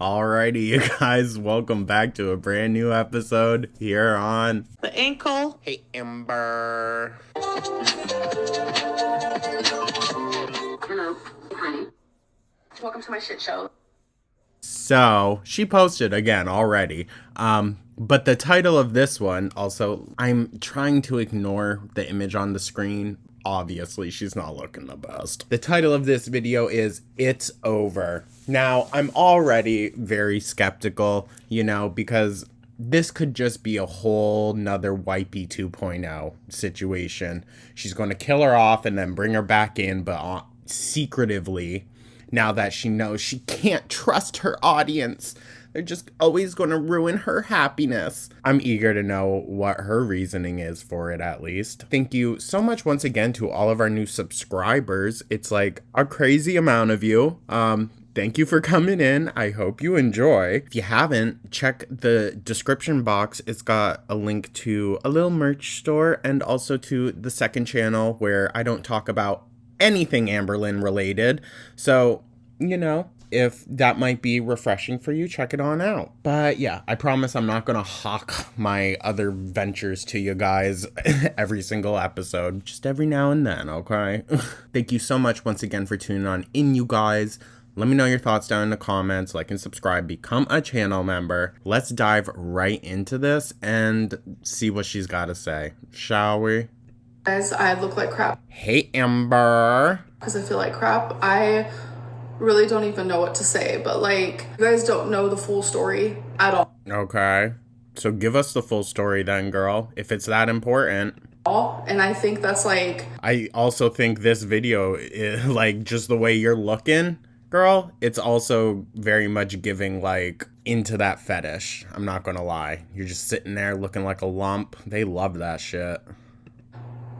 Alrighty, you guys, welcome back to a brand new episode here on The ankle. Hey, Amber. Hello. Hi. Welcome to my shit show. So, she posted again already. But the title of this one, also, I'm trying to ignore the image on the screen. Obviously, she's not looking the best. The title of this video is It's Over. Now, I'm already very skeptical, because this could just be a whole nother Wipey 2.0 situation. She's going to kill her off and then bring her back in, but secretively, now that she knows she can't trust her audience. They're just always going to ruin her happiness. I'm eager to know what her reasoning is for it, at least. Thank you so much once again to all of our new subscribers. It's like a crazy amount of you. Thank you for coming in. I hope you enjoy. If you haven't, check the description box. It's got a link to a little merch store and also to the second channel where I don't talk about anything Amberlynn related. So, if that might be refreshing for you, check it on out. But yeah, I promise I'm not going to hawk my other ventures to you guys every single episode. Just every now and then, okay? Thank you so much once again for tuning on in, you guys. Let me know your thoughts down in the comments. Like and subscribe. Become a channel member. Let's dive right into this and see what she's got to say. Shall we? Guys, I look like crap Hey, Amber. because I feel like crap. I really don't even know what to say, but you guys don't know the full story at all. Okay. So give us the full story then, girl, if it's that important. And I think that's I also think this video is just the way you're looking, girl, it's also very much giving into that fetish. I'm not gonna lie. You're just sitting there looking like a lump. They love that shit.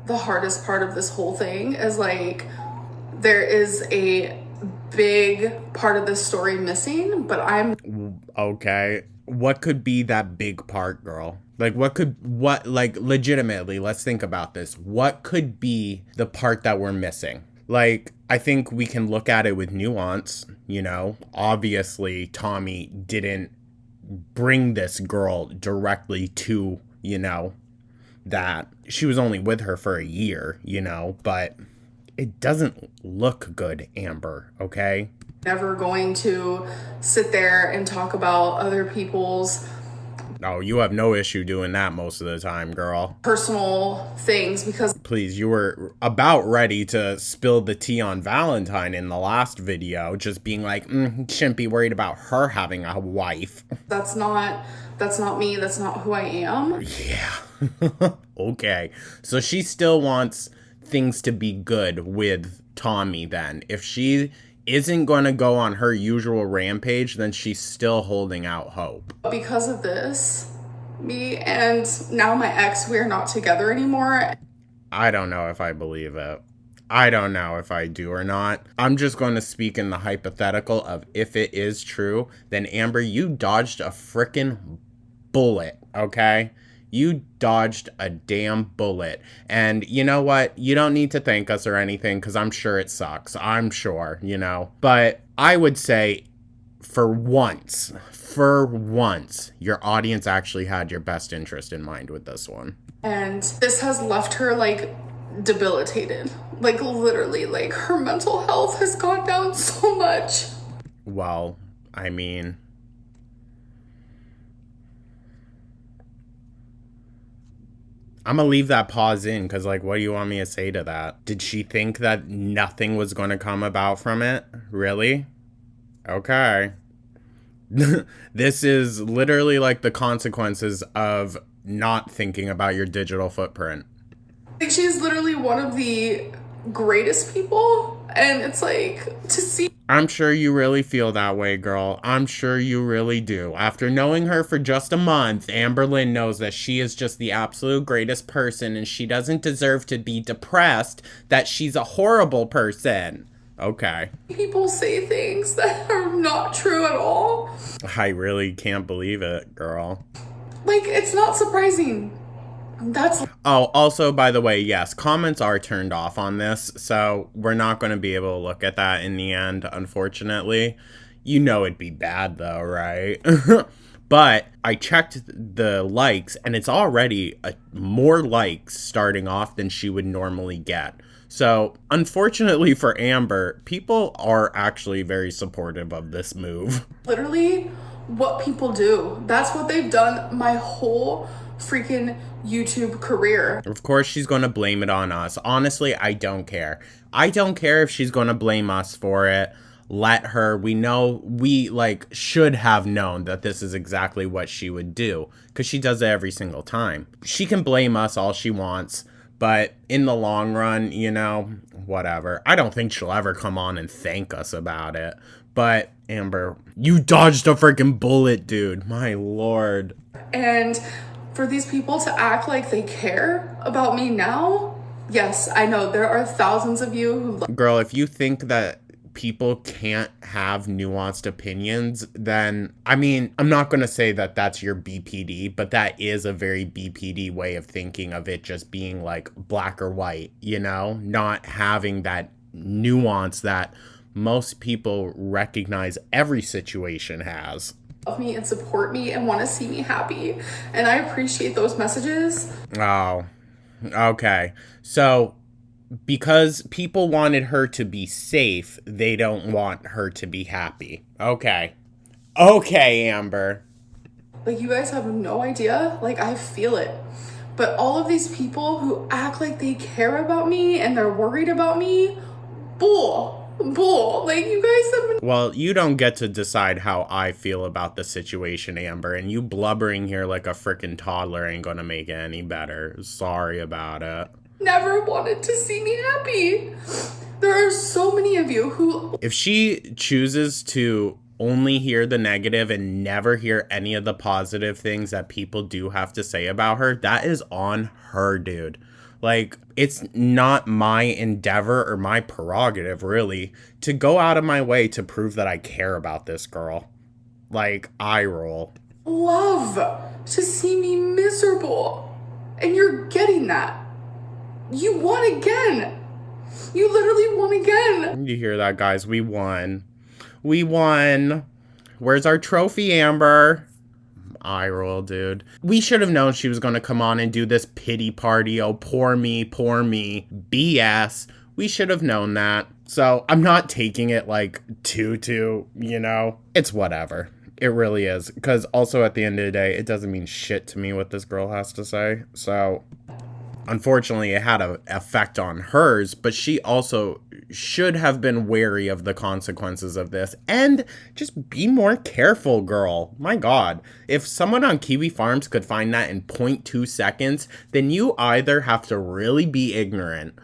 the hardest part of this whole thing is there is a big part of this story missing, but Okay. What could be that big part, girl? Legitimately, let's think about this. What could be the part that we're missing? I think we can look at it with nuance, Obviously, Tommy didn't bring this girl directly to, that she was only with her for a year, but it doesn't look good, Amber, okay? never going to sit there and talk about other people's Oh, you have no issue doing that most of the time, girl. personal things because Please, you were about ready to spill the tea on Valentine in the last video, just being like, shouldn't be worried about her having a wife. that's not me, that's not who I am. Yeah. Okay. So she still wants things to be good with Tommy then. If she isn't going to go on her usual rampage, then she's still holding out hope. Because of this, me and now my ex, we're not together anymore. I don't know if I believe it. I don't know if I do or not. I'm just going to speak in the hypothetical of if it is true, then Amber, you dodged a frickin' bullet, okay? You dodged a damn bullet. And you know what? You don't need to thank us or anything because I'm sure it sucks. I'm sure, But I would say for once, your audience actually had your best interest in mind with this one. And this has left her debilitated. Literally, her mental health has gone down so much. Well, I mean, I'm gonna leave that pause in because, what do you want me to say to that? Did she think that nothing was going to come about from it? Really? Okay. This is literally the consequences of not thinking about your digital footprint. She's literally one of the greatest people, and it's to see. I'm sure you really feel that way, girl. I'm sure you really do. After knowing her for just a month, Amberlynn knows that she is just the absolute greatest person and she doesn't deserve to be depressed that she's a horrible person. Okay. People say things that are not true at all. I really can't believe it, girl. It's not surprising. Oh, also, by the way, yes, comments are turned off on this, so we're not going to be able to look at that in the end, unfortunately. You know it'd be bad though, right? But I checked the likes, and it's already more likes starting off than she would normally get. So, unfortunately for Amber, people are actually very supportive of this move. Literally what people do. That's what they've done my whole freaking YouTube career. Of course, she's going to blame it on us. Honestly, I don't care. I don't care if she's going to blame us for it. Let her. We know, we should have known that this is exactly what she would do, because she does it every single time. She can blame us all she wants, but in the long run, whatever. I don't think she'll ever come on and thank us about it. But Amber, you dodged a freaking bullet, dude. My lord. And for these people to act like they care about me now, yes, I know there are thousands of you who Girl, if you think that people can't have nuanced opinions, then, I'm not going to say that that's your BPD, but that is a very BPD way of thinking of it, just being like black or white, not having that nuance that most people recognize every situation has. love me and support me and want to see me happy. And I appreciate those messages. Oh, okay. So, because people wanted her to be safe, they don't want her to be happy. Okay. Okay, Amber. You guys have no idea. I feel it. But all of these people who act like they care about me and they're worried about me, bull. You guys have been... Well, you don't get to decide how I feel about the situation, Amber, and you blubbering here like a frickin' toddler ain't gonna make it any better. Sorry about it. Never wanted to see me happy. There are so many of you who... If she chooses to only hear the negative and never hear any of the positive things that people do have to say about her, that is on her, dude. It's not my endeavor or my prerogative, really, to go out of my way to prove that I care about this girl. I roll. love to see me miserable. And you're getting that. You won again. You literally won again. You hear that, guys? We won. We won. Where's our trophy, Amber? Eye roll, dude. We should have known she was going to come on and do this pity party. Oh, poor me, BS. We should have known that. So I'm not taking it too, It's whatever. It really is. Because also at the end of the day, it doesn't mean shit to me what this girl has to say. So unfortunately, it had an effect on hers, but she also should have been wary of the consequences of this and just be more careful, girl. My God, if someone on Kiwi Farms could find that in 0.2 seconds, then you either have to really be ignorant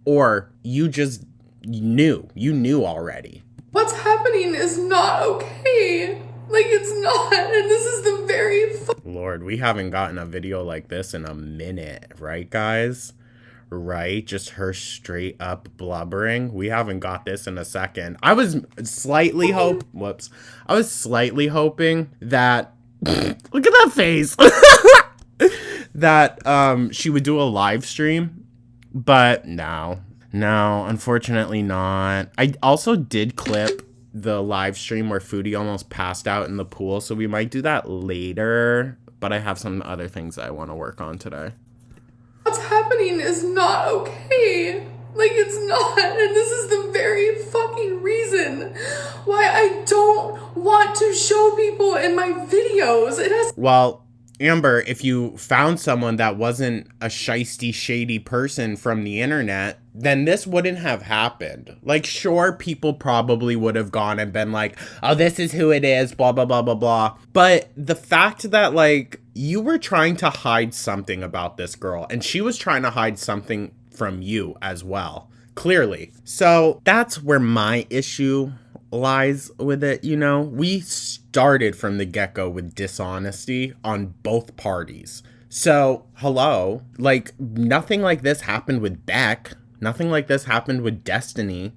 or you just knew. You knew already. What's happening is not okay. It's not. And this is the very... Lord, we haven't gotten a video like this in a minute, right, guys? Right? Just her straight up blubbering. We haven't got this in a second. I was slightly hoping that... Look at that face! that she would do a live stream. But no, unfortunately not. I also did clip the live stream where Foodie almost passed out in the pool, so we might do that later, but I have some other things I want to work on today. What's happening is not okay. It's not. And this is the very fucking reason why I don't want to show people in my videos. Well, Amber, if you found someone that wasn't a shisty, shady person from the internet, then this wouldn't have happened. Sure, people probably would have gone and been like, oh, this is who it is, blah, blah, blah, blah, blah. But the fact that, you were trying to hide something about this girl, and she was trying to hide something from you as well, clearly. So that's where my issue lies with it, We started from the get-go with dishonesty on both parties. So, hello, nothing like this happened with Beck. Nothing like this happened with Destiny.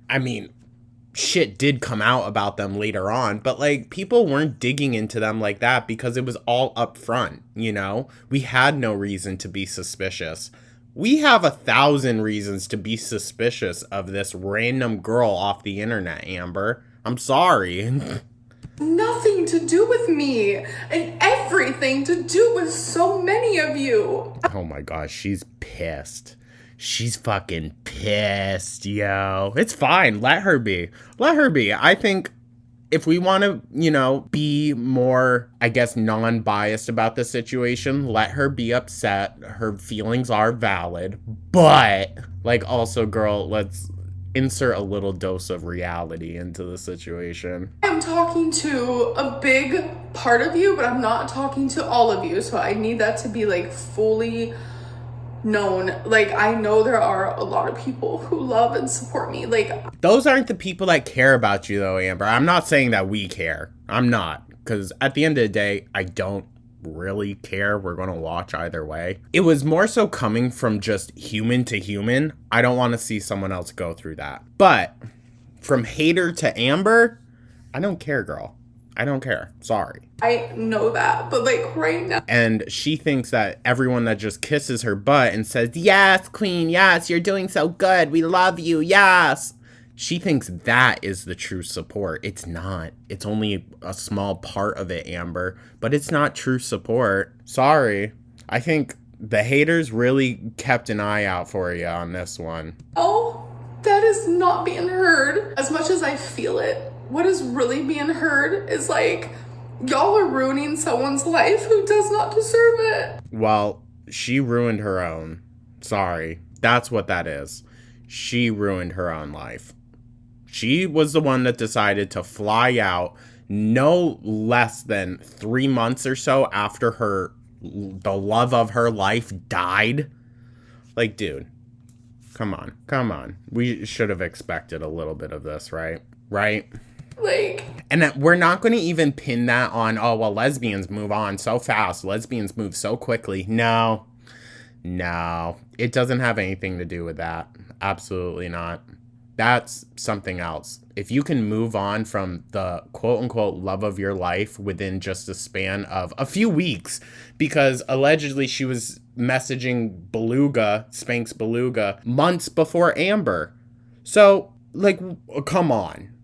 Shit did come out about them later on, but people weren't digging into them like that because it was all up front, We had no reason to be suspicious. We have 1,000 reasons to be suspicious of this random girl off the internet, Amber. I'm sorry. nothing to do with me and everything to do with so many of you. Oh my gosh, she's pissed. She's fucking pissed, yo. It's fine. Let her be. Let her be. I think if we want to, be more, I guess, non-biased about the situation, let her be upset. Her feelings are valid. But, also, girl, let's insert a little dose of reality into the situation. I'm talking to a big part of you, but I'm not talking to all of you. So I need that to be, fully known. I know there are a lot of people who love and support me. Those aren't the people that care about you, though, Amber. I'm not saying that we care. I'm not. Because at the end of the day, I don't really care. We're going to watch either way. It was more so coming from just human to human. I don't want to see someone else go through that. But from hater to Amber, I don't care, girl. I don't care. Sorry. I know that, but right now. And she thinks that everyone that just kisses her butt and says, yes, queen, yes, you're doing so good. We love you. Yes. She thinks that is the true support. It's not. It's only a small part of it, Amber. But it's not true support. Sorry. I think the haters really kept an eye out for you on this one. Oh, that is not being heard. As much as I feel it, what is really being heard is y'all are ruining someone's life who does not deserve it. Well, she ruined her own. Sorry. That's what that is. She ruined her own life. She was the one that decided to fly out no less than 3 months or so after the love of her life died. Dude, come on. We should have expected a little bit of this, right? Right? And we're not going to even pin that on, oh, well, lesbians move on so fast. Lesbians move so quickly. No, it doesn't have anything to do with that. Absolutely not. That's something else. If you can move on from the quote unquote love of your life within just a span of a few weeks, because allegedly she was messaging Spanx Beluga, months before Amber. So, come on.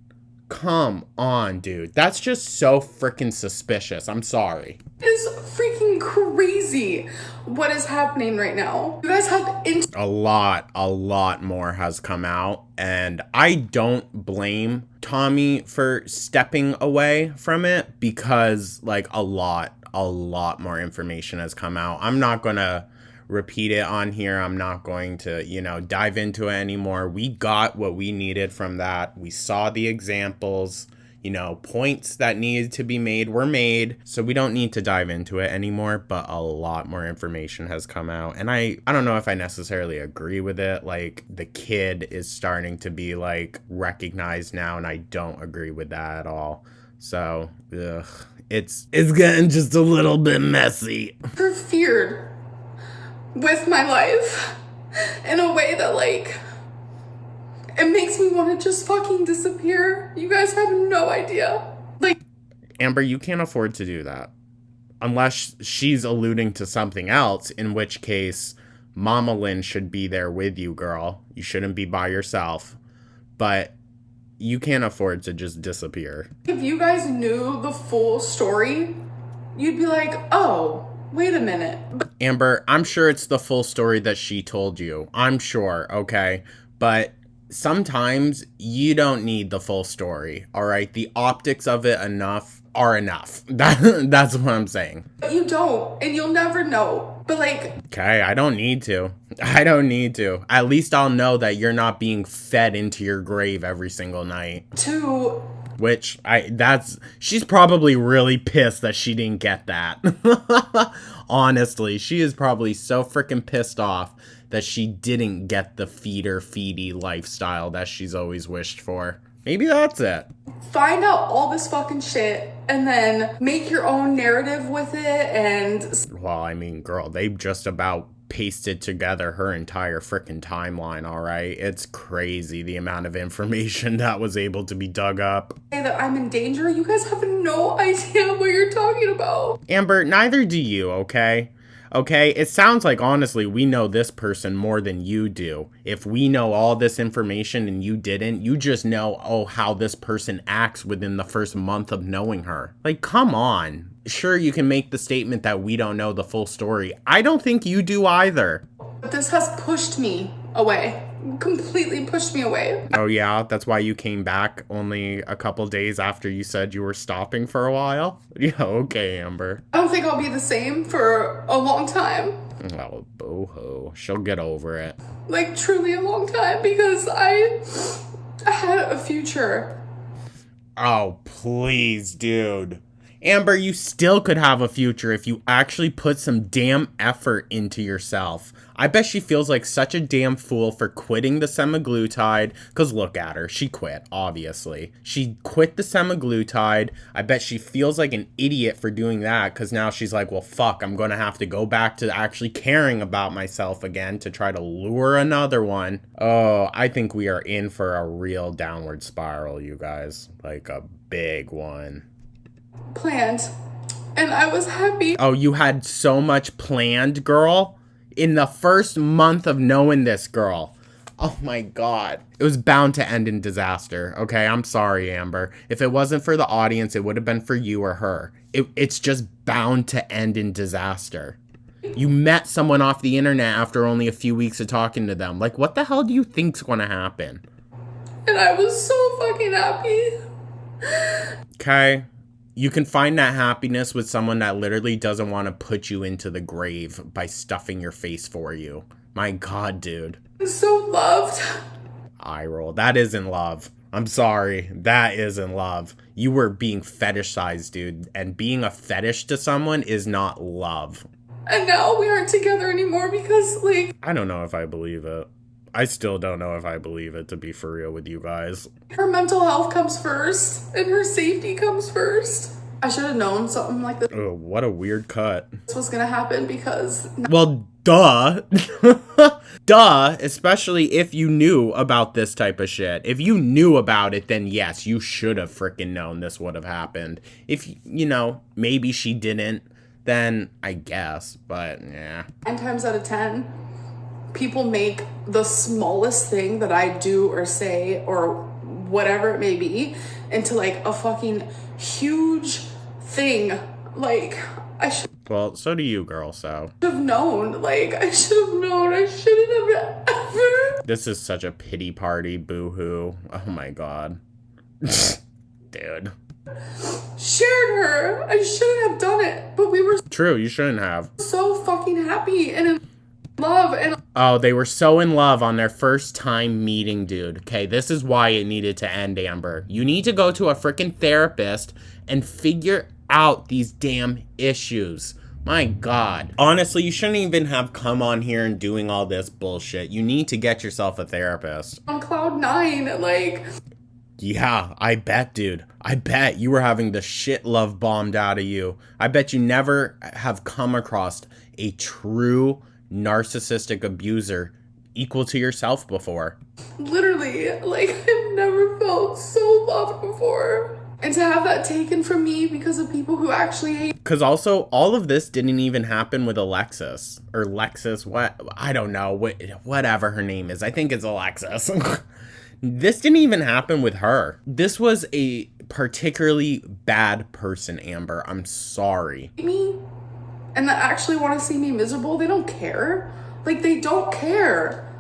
Come on, dude. That's just so freaking suspicious. I'm sorry. It's freaking crazy what is happening right now. You guys have a lot more has come out, and I don't blame Tommy for stepping away from it because a lot more information has come out. I'm not gonna repeat it on here. I'm not going to, dive into it anymore. We got what we needed from that. We saw the examples, points that needed to be made were made. So we don't need to dive into it anymore, but a lot more information has come out. And I don't know if I necessarily agree with it. The kid is starting to be recognized now, and I don't agree with that at all. So, it's getting just a little bit messy. Interfered with my life in a way that it makes me want to just fucking disappear. You guys have no idea. Amber, you can't afford to do that unless she's alluding to something else, in which case Mama Lynn should be there with you, girl. You shouldn't be by yourself. But you can't afford to just disappear. If you guys knew the full story, you'd be oh, wait a minute. Amber, I'm sure it's the full story that she told you. I'm sure, okay? But sometimes you don't need the full story, all right? The optics of it are enough. That's what I'm saying. But you don't, and you'll never know. But okay, I don't need to. At least I'll know that you're not being fed into your grave every single night. Which she's probably really pissed that she didn't get that. Honestly, she is probably so freaking pissed off that she didn't get the feedy lifestyle that she's always wished for. Maybe that's it. Find out all this fucking shit and then make your own narrative with it and... Well, I mean, girl, they just about pasted together her entire freaking timeline, all right? It's crazy the amount of information that was able to be dug up. Say that I'm in danger? You guys have no idea what you're talking about. Amber, neither do you, okay? Okay, it sounds like, honestly, we know this person more than you do. If we know all this information and you didn't, you just know, oh, how this person acts within the first month of knowing her. Like, come on. Sure, you can make the statement that we don't know the full story. I don't think you do either. But this has pushed me away. Completely pushed me away. Oh, yeah? That's why you came back only a couple days after you said you were stopping for a while? Yeah, okay, Amber. I don't think I'll be the same for a long time. Oh, boo-hoo. She'll get over it. Like, truly a long time, because I had a future. Oh, please, dude. Amber, you still could have a future if you actually put some damn effort into yourself. I bet she feels like such a damn fool for quitting the semaglutide. Because look at her. She quit, obviously. She quit the semaglutide. I bet she feels like an idiot for doing that. Because now she's like, well, fuck, I'm going to have to go back to actually caring about myself again to try to lure another one. Oh, I think we are in for a real downward spiral, you guys. Like a big one. Planned. And I was happy. Oh, you had so much planned, girl? In the first month of knowing this girl. Oh my god. It was bound to end in disaster. Okay, I'm sorry, Amber. If it wasn't for the audience, it would have been for you or her. It's just bound to end in disaster. You met someone off the internet after only a few weeks of talking to them. Like, what the hell do you think's gonna happen? And I was so fucking happy. Okay. You can find that happiness with someone that literally doesn't want to put you into the grave by stuffing your face for you. My god, dude. I'm so loved. Eye roll. That isn't love. I'm sorry. That isn't love. You were being fetishized, dude. And being a fetish to someone is not love. And now we aren't together anymore because, like... I don't know if I believe it. I still don't know if I believe it, to be for real with you guys. Her mental health comes first, and her safety comes first. I should have known something like this Oh, what a weird cut. was gonna happen because... Well, duh. Duh, especially if you knew about this type of shit. If you knew about it, then yes, you should have freaking known this would have happened. If, you know, maybe she didn't, then I guess, but yeah. 9 times out of 10, people make the smallest thing that I do or say or whatever it may be into like a fucking huge thing. Like, I should Well, so do you, girl, so. have known. Like, I should have known. I shouldn't have ever. This is such a pity party, boo-hoo. Oh my god. Dude. Shared her. I shouldn't have done it. But we were True, you shouldn't have. so fucking happy and in love and Oh, they were so in love on their first time meeting, dude. Okay, this is why it needed to end, Amber. You need to go to a freaking therapist and figure out these damn issues. My god. Honestly, you shouldn't even have come on here and doing all this bullshit. You need to get yourself a therapist. on cloud 9. Like, Yeah, I bet, dude. I bet you were having the shit love bombed out of you. I bet you never have come across a true narcissistic abuser equal to yourself before. literally, like, I've never felt so loved before. And to have that taken from me because of people who actually hate. Because also, all of this didn't even happen with Alexis. Or Lexus, what? I don't know. Whatever her name is. I think it's Alexis. This didn't even happen with her. This was a particularly bad person, Amber. I'm sorry. Me and that actually want to see me miserable. They don't care. Like, they don't care.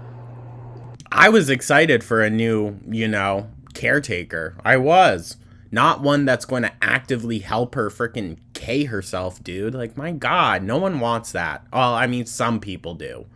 I was excited for a new, you know, caretaker. I was. Not one that's going to actively help her freaking K herself, dude. Like, my god, no one wants that. Well, I mean, some people do.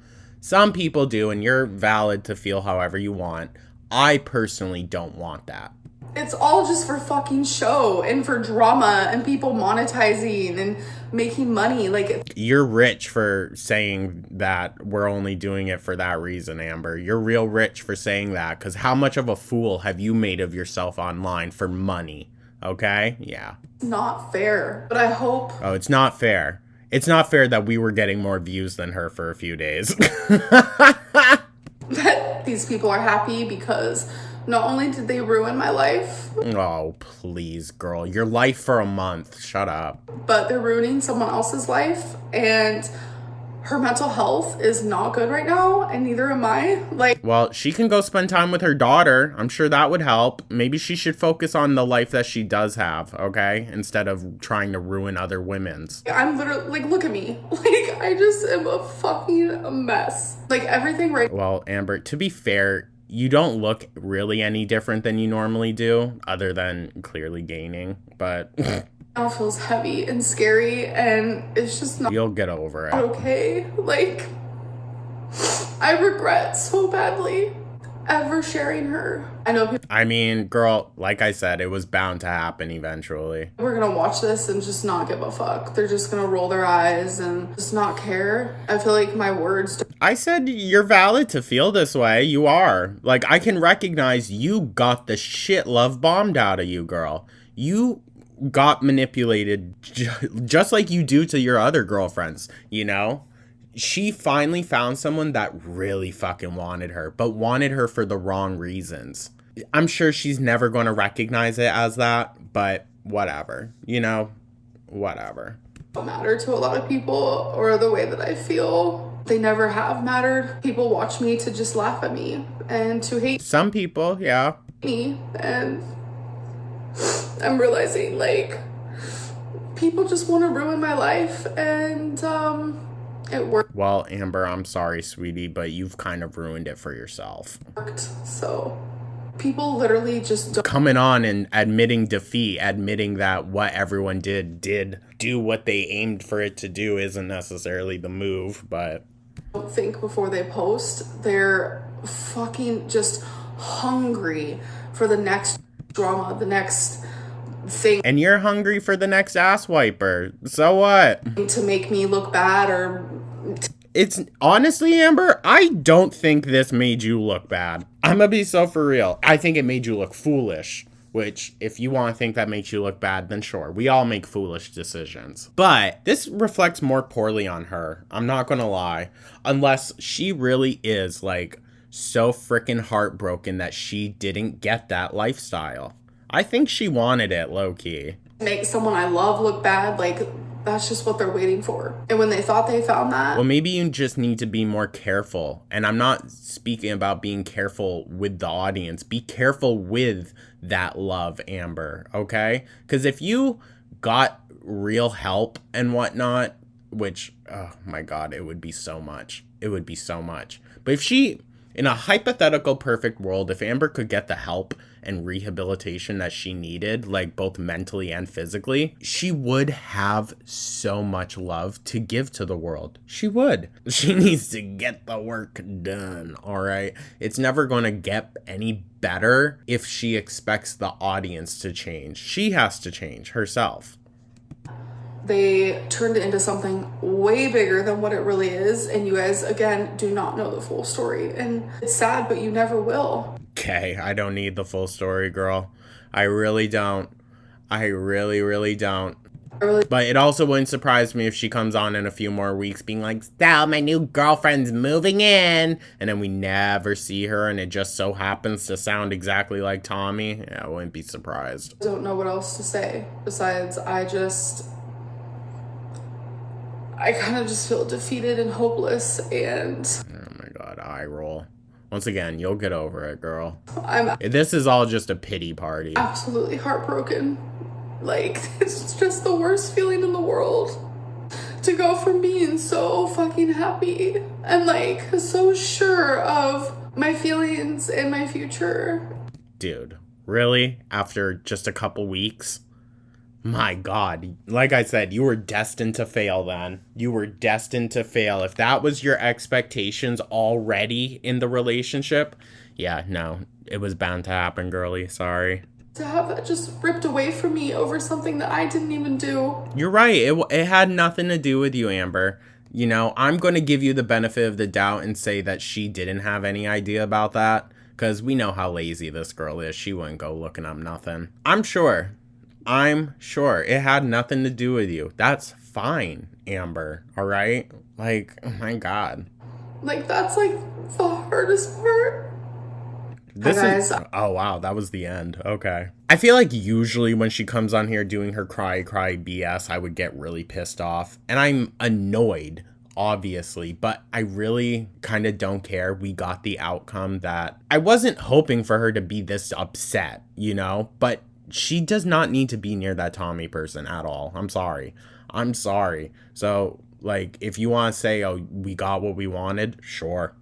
Some people do, and you're valid to feel however you want. I personally don't want that. It's all just for fucking show and for drama and people monetizing and making money. Like, You're rich for saying that we're only doing it for that reason, Amber. You're real rich for saying that, because how much of a fool have you made of yourself online for money? Okay? Yeah. it's not fair. But I hope Oh, it's not fair. It's not fair that we were getting more views than her for a few days. that these people are happy because not only did they ruin my life, Oh, please, girl. Your life for a month. Shut up. but they're ruining someone else's life. And her mental health is not good right now, and neither am I. Like, well, she can go spend time with her daughter. I'm sure that would help. Maybe she should focus on the life that she does have, okay? Instead of trying to ruin other women's. I'm literally, like, look at me. Like, I just am a fucking mess. Like, everything right. Well, Amber, to be fair, you don't look really any different than you normally do, other than clearly gaining, but Now feels heavy and scary, and it's just not you'll get over it. okay. Like, I regret so badly ever sharing her. I know people I mean, girl, like I said, it was bound to happen eventually. are gonna watch this and just not give a fuck. They're just gonna roll their eyes and just not care. I feel like my words I said you're valid to feel this way. You are. Like, I can recognize you got the shit love bombed out of you, girl. You got manipulated just like you do to your other girlfriends, you know? She finally found someone that really fucking wanted her, but wanted her for the wrong reasons. I'm sure she's never going to recognize it as that, but whatever, you know? Whatever. don't matter to a lot of people, or the way that I feel. They never have mattered. People watch me to just laugh at me and to hate Some people, yeah. me, and I'm realizing, like, people just want to ruin my life, and it Well, Amber, I'm sorry, sweetie, but you've kind of ruined it for yourself. worked. So people literally just don't Coming on and admitting defeat, admitting that what everyone did do what they aimed for it to do isn't necessarily the move, but think before they post. They're fucking just hungry for the next drama, the next thing and you're hungry for the next ass wiper. So what? to make me look bad, or It's honestly, Amber, I don't think this made you look bad. I'm gonna be so for real. I think it made you look foolish. Which, if you want to think that makes you look bad, then sure. We all make foolish decisions. But this reflects more poorly on her. I'm not gonna lie. Unless she really is, like, so freaking heartbroken that she didn't get that lifestyle. I think she wanted it, low-key. make someone I love look bad. Like, that's just what they're waiting for. And when they thought they found that, Well, maybe you just need to be more careful. And I'm not speaking about being careful with the audience. Be careful with that love, Amber, okay? Because if you got real help and whatnot, which, oh my God, it would be so much. It would be so much. But if she, in a hypothetical perfect world, if Amber could get the help and rehabilitation that she needed, like both mentally and physically, she would have so much love to give to the world. She would. She needs to get the work done, all right? It's never going to get any better if she expects the audience to change. She has to change herself. they turned it into something way bigger than what it really is. And you guys, again, do not know the full story. And it's sad, but you never will. Okay, I don't need the full story, girl. I really don't. I really, really don't. But it also wouldn't surprise me if she comes on in a few more weeks being like, "Stella, my new girlfriend's moving in." And then we never see her and it just so happens to sound exactly like Tommy. Yeah, I wouldn't be surprised. Don't know what else to say besides I kind of just feel defeated and hopeless, and Oh my God, eye roll. Once again, you'll get over it, girl. I'm This is all just a pity party. absolutely heartbroken. Like, it's just the worst feeling in the world to go from being so fucking happy and, like, so sure of my feelings and my future. Dude, really? After just a couple weeks? My God. Like I said, you were destined to fail then. You were destined to fail. If that was your expectations already in the relationship, yeah, no, it was bound to happen, girly. Sorry. To have that just ripped away from me over something that I didn't even do. You're right. It had nothing to do with you, Amber. You know, I'm going to give you the benefit of the doubt and say that she didn't have any idea about that. Because we know how lazy this girl is. She wouldn't go looking up nothing. I'm sure it had nothing to do with you. That's fine, Amber. All right? Like, oh my God. Like, that's, like, the hardest part. This Hi, is... guys. Oh, wow. That was the end. Okay. I feel like usually when she comes on here doing her cry BS, I would get really pissed off. And I'm annoyed obviously, but I really kind of don't care. We got the outcome that I wasn't hoping for her to be this upset, you know, but she does not need to be near that Tommy person at all. I'm sorry. So, like, if you want to say, oh, we got what we wanted, sure.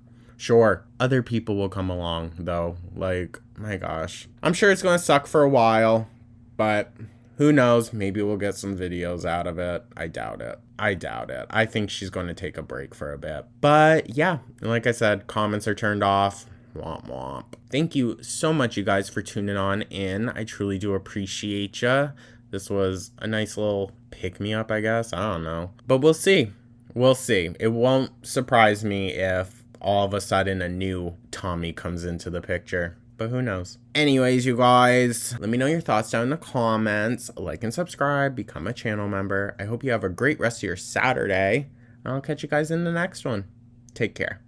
Other people will come along, though. Like, my gosh. I'm sure it's going to suck for a while, but who knows? Maybe we'll get some videos out of it. I doubt it. I think she's going to take a break for a bit. But yeah, like I said, comments are turned off. Womp womp. Thank you so much, you guys, for tuning on in. I truly do appreciate ya. This was a nice little pick-me-up, I guess. I don't know. But we'll see. It won't surprise me if all of a sudden a new Tommy comes into the picture. But who knows? Anyways, you guys, let me know your thoughts down in the comments. Like and subscribe. Become a channel member. I hope you have a great rest of your Saturday. I'll catch you guys in the next one. Take care.